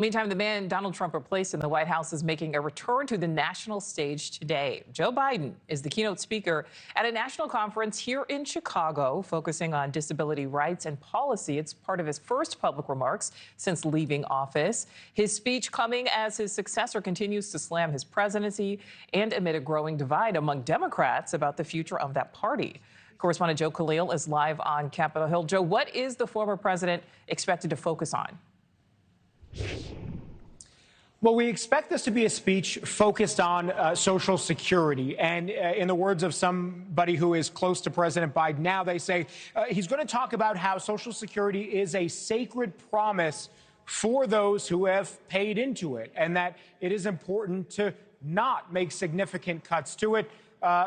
Meantime, the man Donald Trump replaced in the White House is making a return to the national stage today. Joe Biden is the keynote speaker at a national conference here in Chicago, focusing on disability rights and policy. It's part of his first public remarks since leaving office. His speech coming as his successor continues to slam his presidency and amid a growing divide among Democrats about the future of that party. Correspondent Joe Khalil is live on Capitol Hill. Joe, what is the former president expected to focus on? Well, we expect this to be a speech focused on Social Security. And in the words of somebody who is close to President Biden now, they say he's going to talk about how Social Security is a sacred promise for those who have paid into it, and that it is important to not make significant cuts to it.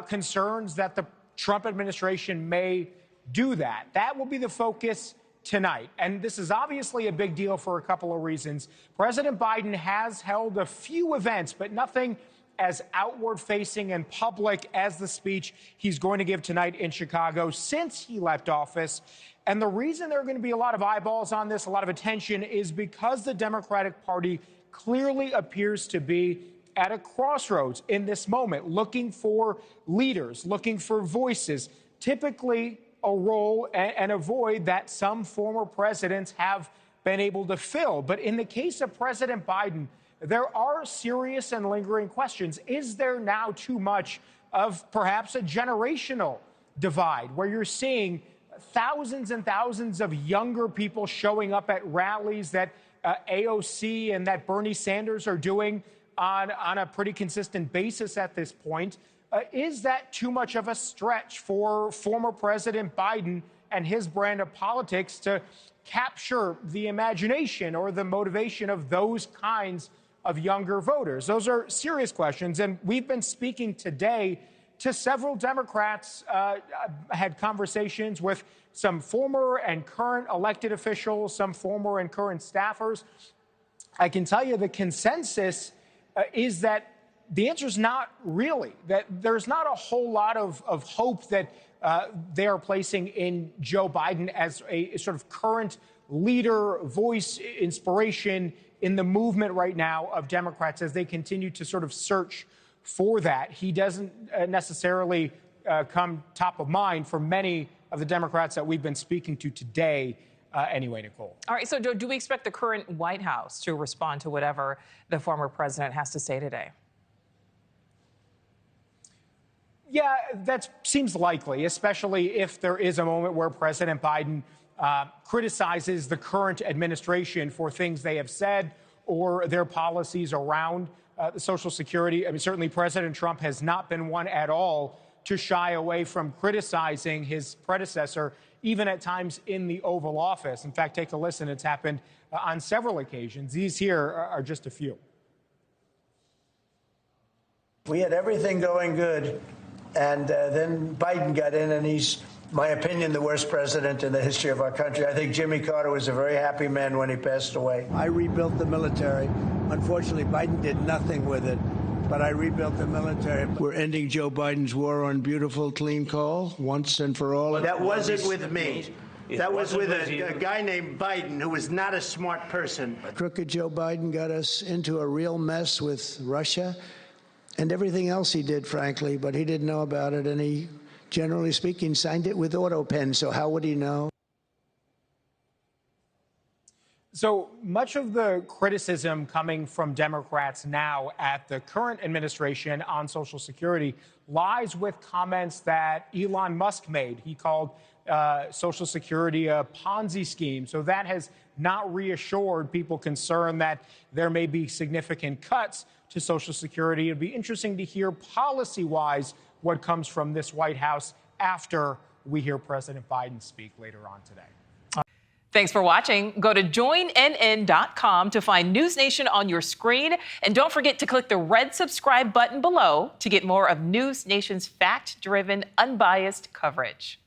Concerns that the Trump administration may do that. That will be the focus tonight. And this is obviously a big deal for a couple of reasons. President Biden has held a few events, but nothing as outward-facing and public as the speech he's going to give tonight in Chicago since he left office. And the reason there are going to be a lot of eyeballs on this, a lot of attention, is because the Democratic Party clearly appears to be at a crossroads in this moment, looking for leaders, looking for voices, typically a role and a void that some former presidents have been able to fill. But in the case of President Biden, there are serious and lingering questions. Is there now too much of perhaps a generational divide where you're seeing thousands and thousands of younger people showing up at rallies that AOC and that Bernie Sanders are doing on a pretty consistent basis at this point? Is that too much of a stretch for former President Biden and his brand of politics to capture the imagination or the motivation of those kinds of younger voters? Those are serious questions. And we've been speaking today to several Democrats, had conversations with some former and current elected officials, some former and current staffers. I can tell you the consensus is that the answer is not really, that there's not a whole lot of hope that they are placing in Joe Biden as a sort of current leader, voice, inspiration in the movement right now of Democrats as they continue to sort of search for that. He doesn't necessarily come top of mind for many of the Democrats that we've been speaking to today. Anyway, Nicole. All right, so Joe, do we expect the current White House to respond to whatever the former president has to say today? Yeah, that seems likely, especially if there is a moment where President Biden criticizes the current administration for things they have said or their policies around Social Security. I mean, certainly President Trump has not been one at all to shy away from criticizing his predecessor, even at times in the Oval Office. In fact, take a listen. It's happened on several occasions. These here are just a few. We had everything going good. And then Biden got in, and he's, my opinion, the worst president in the history of our country. I think Jimmy Carter was a very happy man when he passed away. I rebuilt the military. Unfortunately, Biden did nothing with it, but I rebuilt the military. We're ending Joe Biden's war on beautiful, clean coal once and for all. That wasn't with me. That was with a guy named Biden, who was not a smart person. Crooked Joe Biden got us into a real mess with Russia and everything else he did, frankly, but he didn't know about it, and he, generally speaking, signed it with auto pen, so how would he know? So much of the criticism coming from Democrats now at the current administration on Social Security lies with comments that Elon Musk made. He called Social Security a Ponzi scheme. So that has not reassured people concerned that there may be significant cuts to Social Security. It'd be interesting to hear policy-wise what comes from this White House after we hear President Biden speak later on today. Thanks for watching. Go to joinnn.com to find NewsNation on your screen. And don't forget to click the red subscribe button below to get more of NewsNation's fact-driven, unbiased coverage.